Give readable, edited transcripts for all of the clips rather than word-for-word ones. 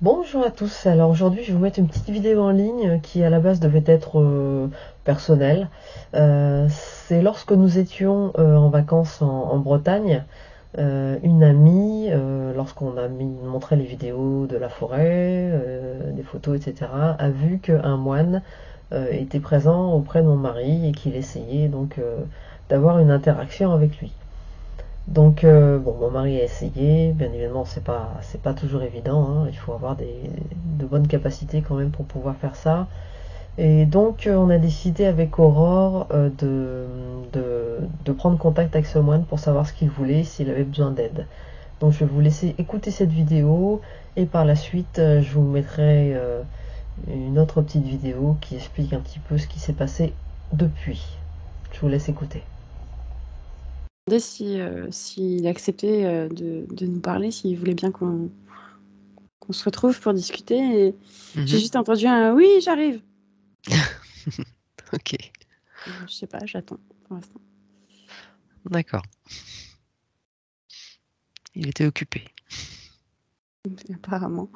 Bonjour à tous, alors aujourd'hui je vais vous mettre une petite vidéo en ligne qui à la base devait être personnelle. C'est lorsque nous étions en vacances en Bretagne, une amie, lorsqu'on a montré les vidéos de la forêt, des photos, etc., a vu qu'un moine était présent auprès de mon mari et qu'il essayait donc d'avoir une interaction avec lui. Donc bon, mon mari a essayé, bien évidemment c'est pas toujours évident, hein. Il faut avoir de bonnes capacités quand même pour pouvoir faire ça. Et donc on a décidé avec Aurore de prendre contact avec ce moine pour savoir ce qu'il voulait, s'il avait besoin d'aide. Donc je vais vous laisser écouter cette vidéo et par la suite je vous mettrai une autre petite vidéo qui explique un petit peu ce qui s'est passé depuis. Je vous laisse écouter. Demandé s'il acceptait de nous parler, s'il voulait bien qu'on se retrouve pour discuter. Et j'ai juste entendu un oui, j'arrive. Ok, Je sais pas, j'attends pour l'instant. d'accord. Il était occupé. Apparemment.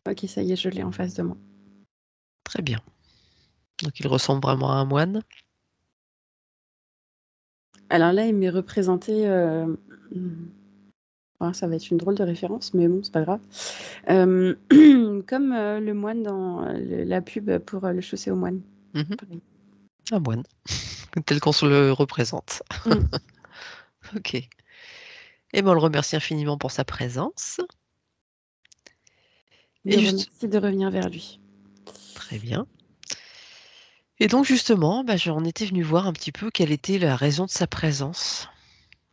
Ok, ça y est, je l'ai en face de moi. Très bien. Donc il ressemble vraiment à un moine. Alors là, il m'est représenté. Ça va être une drôle de référence, mais bon, c'est pas grave. Comme le moine dans la pub pour le chaussée aux moines. Pareil. Un moine, tel qu'on se le représente. Ok. Et ben, on le remercie infiniment pour sa présence. Et remercie de revenir vers lui. Très bien. Et donc justement, j'en étais venue voir un petit peu quelle était la raison de sa présence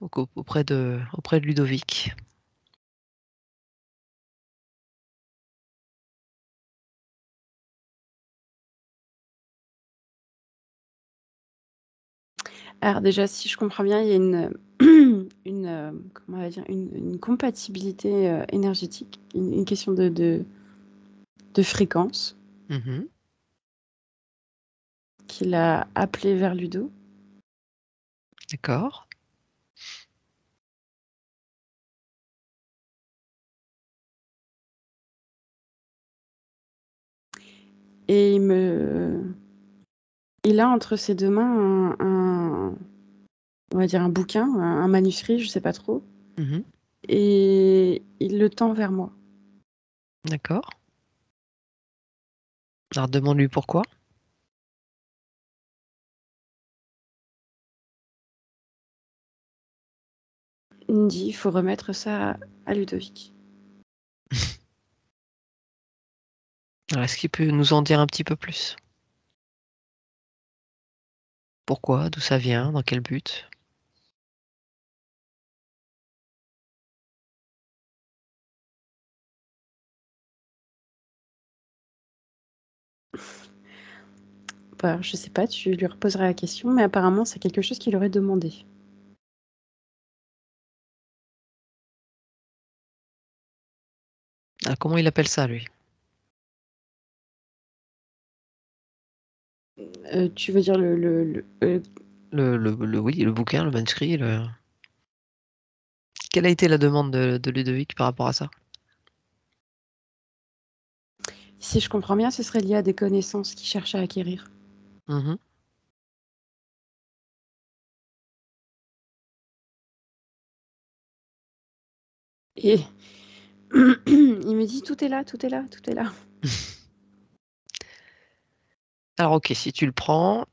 auprès de Ludovic. Alors déjà, si je comprends bien, il y a comment on va dire, une compatibilité énergétique, une question de fréquence qu'il a appelé vers Ludo. D'accord. Et il a entre ses deux mains on va dire un bouquin, un manuscrit, je sais pas trop. Et il le tend vers moi. D'accord. Alors demande-lui pourquoi. Il me dit, il faut remettre ça à Ludovic. Alors, est-ce qu'il peut nous en dire un petit peu plus? Pourquoi? D'où ça vient? Dans quel but? Bah, je sais pas, tu lui reposeras la question, mais apparemment, c'est quelque chose qu'il aurait demandé. Ah, comment il appelle ça, lui? Tu veux dire Oui, le bouquin, le manuscrit. Quelle a été la demande de Ludovic par rapport à ça? Si je comprends bien, ce serait lié à des connaissances qu'il cherche à acquérir. Et il me dit, tout est là, tout est là, tout est là. Alors ok, si tu le prends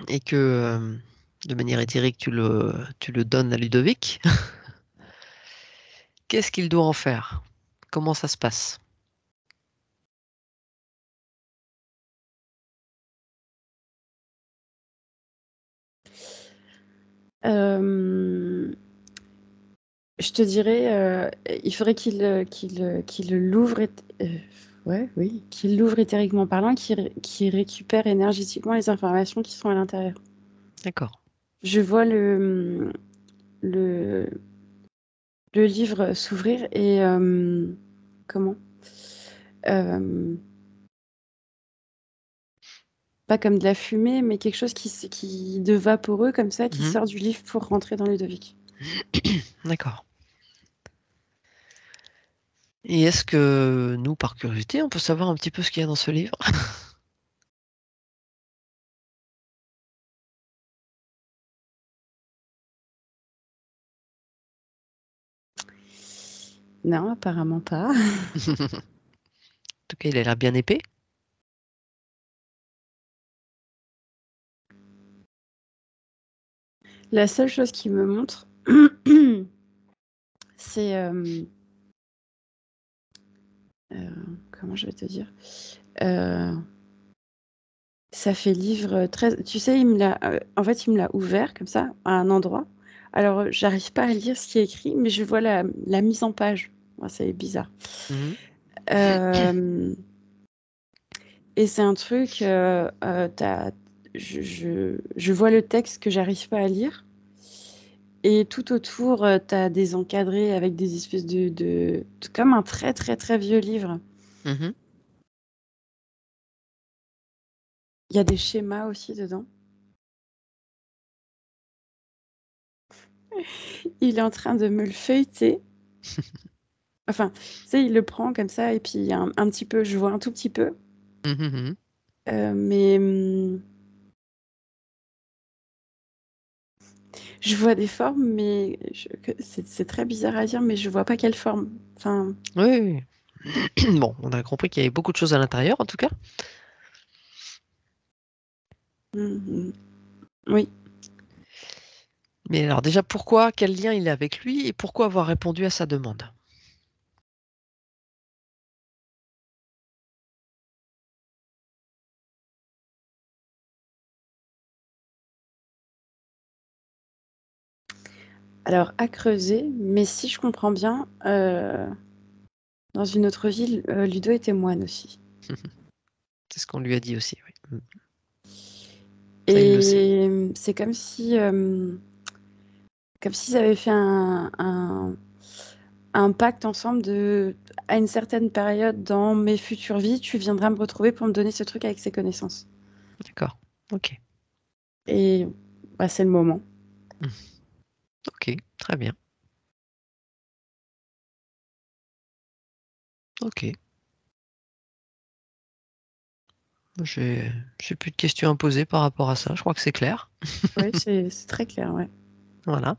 et que de manière éthérique tu le donnes à Ludovic, qu'est-ce qu'il doit en faire? Comment ça se passe? Je te dirais, il faudrait qu'il l'ouvre, qu'il l'ouvre éthériquement parlant, qu'il récupère énergétiquement les informations qui sont à l'intérieur. D'accord. Je vois le livre s'ouvrir et comment pas comme de la fumée, mais quelque chose de vaporeux comme ça qui sort du livre pour rentrer dans Ludovic. D'accord. Et est-ce que nous, par curiosité, on peut savoir un petit peu ce qu'il y a dans ce livre? Non, apparemment pas. En tout cas, il a l'air bien épais. La seule chose qui me montre, c'est comment je vais te dire, ça fait livre très. Tu sais, en fait, il me l'a ouvert comme ça à un endroit. Alors, j'arrive pas à lire ce qui est écrit, mais je vois la mise en page. Ouais, c'est bizarre. Mhm. Euh, et c'est un truc, je vois le texte que j'arrive pas à lire. Et tout autour, tu as des encadrés avec des espèces comme un très très très vieux livre. Mhm. Il y a des schémas aussi dedans. Il est en train de me le feuilleter. Enfin, tu sais, il le prend comme ça et puis il y a un petit peu, je vois un tout petit peu. Mhm. Mais je vois des formes, mais c'est très bizarre à dire, mais je vois pas quelle forme. Enfin, Oui, oui. Bon, on a compris qu'il y avait beaucoup de choses à l'intérieur, en tout cas. mm, oui. Mais alors déjà, pourquoi, quel lien il a avec lui et pourquoi avoir répondu à sa demande? Alors, à creuser, mais si je comprends bien, dans une autre ville, Ludo était moine aussi. C'est ce qu'on lui a dit aussi, oui. Ça, il le sait. Et c'est comme s'ils avaient fait un pacte ensemble à une certaine période dans mes futures vies, tu viendras me retrouver pour me donner ce truc avec ses connaissances. D'accord. Ok. Et bah, c'est le moment. Ok, très bien. Ok. J'ai plus de questions à poser par rapport à ça. Je crois que c'est clair. Oui, c'est très clair, ouais. Voilà.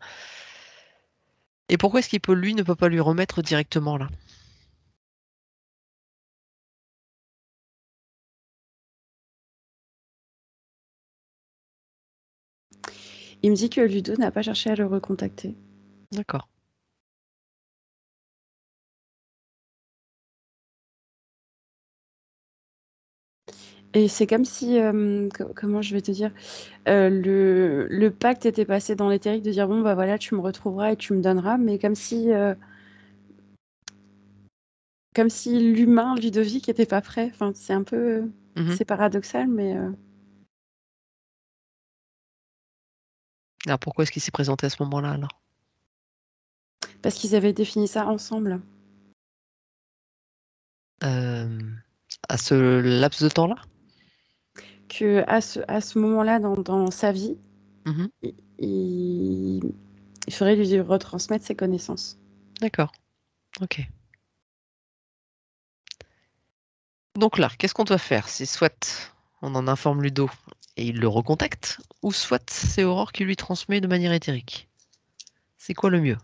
Et pourquoi est-ce qu'il peut, lui, ne peut pas lui remettre directement là? Il me dit que Ludo n'a pas cherché à le recontacter. D'accord. Et c'est comme si, comment je vais te dire, le pacte était passé dans l'éthérique de dire bon, bah voilà, tu me retrouveras et tu me donneras, mais comme si l'humain Ludovic n'était pas prêt. Enfin, c'est un peu, Mhm. c'est paradoxal, mais Alors pourquoi est-ce qu'il s'est présenté à ce moment-là alors? parce qu'ils avaient défini ça ensemble. Euh, à ce laps de temps-là? Que à ce moment-là, dans sa vie, Mhm. il, il faudrait lui retransmettre ses connaissances. D'accord. Ok. Donc là, qu'est-ce qu'on doit faire? C'est soit on en informe Ludo et il le recontacte, ou soit c'est Aurore qui lui transmet de manière éthérique. C'est quoi le mieux?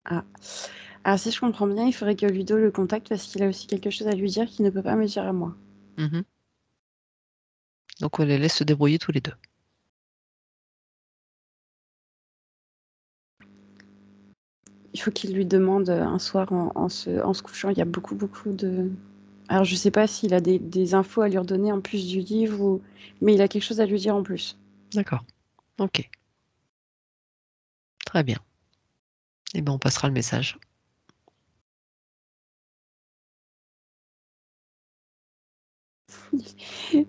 Ah. Alors, si je comprends bien, il faudrait que Ludo le contacte parce qu'il a aussi quelque chose à lui dire qu'il ne peut pas me dire à moi. Mhm. Donc on les laisse se débrouiller tous les deux. Il faut qu'il lui demande un soir en se couchant. Il y a beaucoup, beaucoup de. Alors, je sais pas s'il a des infos à lui redonner en plus du livre, mais il a quelque chose à lui dire en plus. D'accord. Ok. Très bien. Eh ben on passera le message.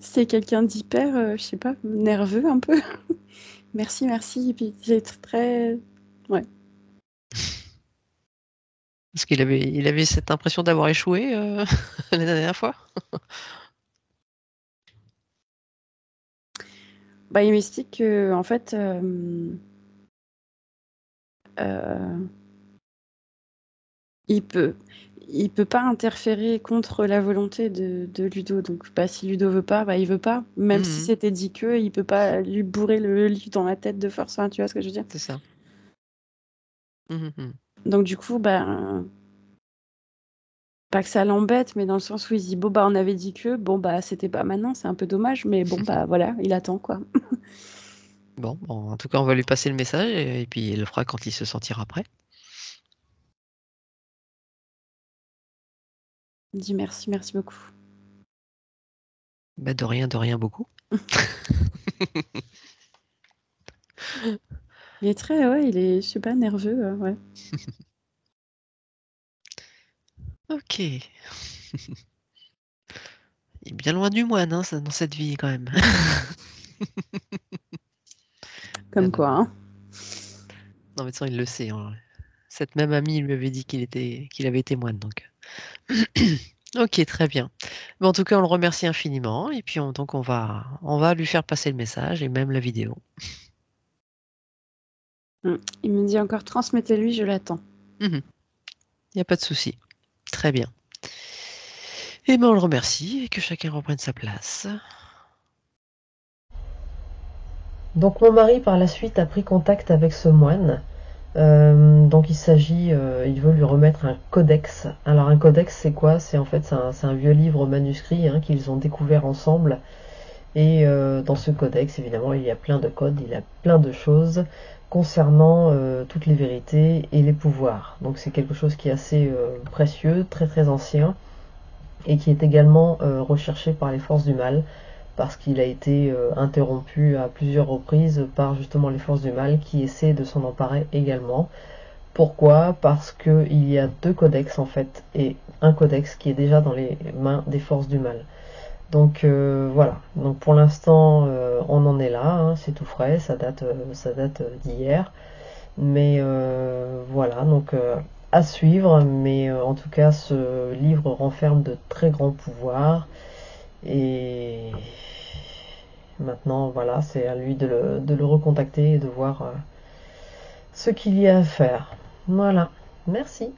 C'est quelqu'un d'hyper, je sais pas, nerveux un peu. Merci, merci. Et puis, c'est très. Ouais. Parce il avait cette impression d'avoir échoué la dernière fois. Bah, il m'explique que, en fait, euh, il peut, il peut pas interférer contre la volonté de Ludo. Donc, bah, si Ludo veut pas, bah, il veut pas. Même si Mhm, c'était dit que, il peut pas lui bourrer le livre dans la tête de force. Hein, tu vois ce que je veux dire? c'est ça. Mhm, mhm. Donc, du coup, bah, pas que ça l'embête, mais dans le sens où il dit, bon, bah, on avait dit que, bon, bah, c'était pas maintenant, c'est un peu dommage, mais bon, bah, voilà, il attend, quoi. Bon, en tout cas, on va lui passer le message et puis il le fera quand il se sentira prêt. Il dit merci, merci beaucoup. Bah, de rien beaucoup. Il est très, ouais, il est, je sais pas, nerveux, ouais. Ok. Il est bien loin du moine, hein, dans cette vie quand même. Ah Comme non. quoi, hein. Non, mais de toute façon, il le sait, hein. Cette même amie lui avait dit qu'il avait été moine, donc. Ok, très bien. Mais en tout cas, on le remercie infiniment et puis donc on va lui faire passer le message et même la vidéo. Il me dit encore, transmettez-lui, je l'attends. Il n'y a pas de souci. Très bien. Et ben on le remercie et que chacun reprenne sa place. Donc mon mari par la suite a pris contact avec ce moine. Donc il s'agit, il veut lui remettre un codex. Alors un codex c'est quoi? C'est en fait c'est un vieux livre manuscrit hein, qu'ils ont découvert ensemble. Et dans ce codex évidemment il y a plein de codes, il y a plein de choses concernant toutes les vérités et les pouvoirs. Donc c'est quelque chose qui est assez précieux, très très ancien et qui est également recherché par les forces du mal parce qu'il a été interrompu à plusieurs reprises par justement les forces du mal qui essaient de s'en emparer également. Pourquoi? Parce qu'il y a deux codex en fait, et un codex qui est déjà dans les mains des forces du mal. Donc voilà, donc pour l'instant on en est là, hein, c'est tout frais, ça date d'hier. Mais voilà, donc à suivre, mais en tout cas ce livre renferme de très grands pouvoirs et maintenant voilà, c'est à lui de le recontacter et de voir ce qu'il y a à faire. Voilà, merci.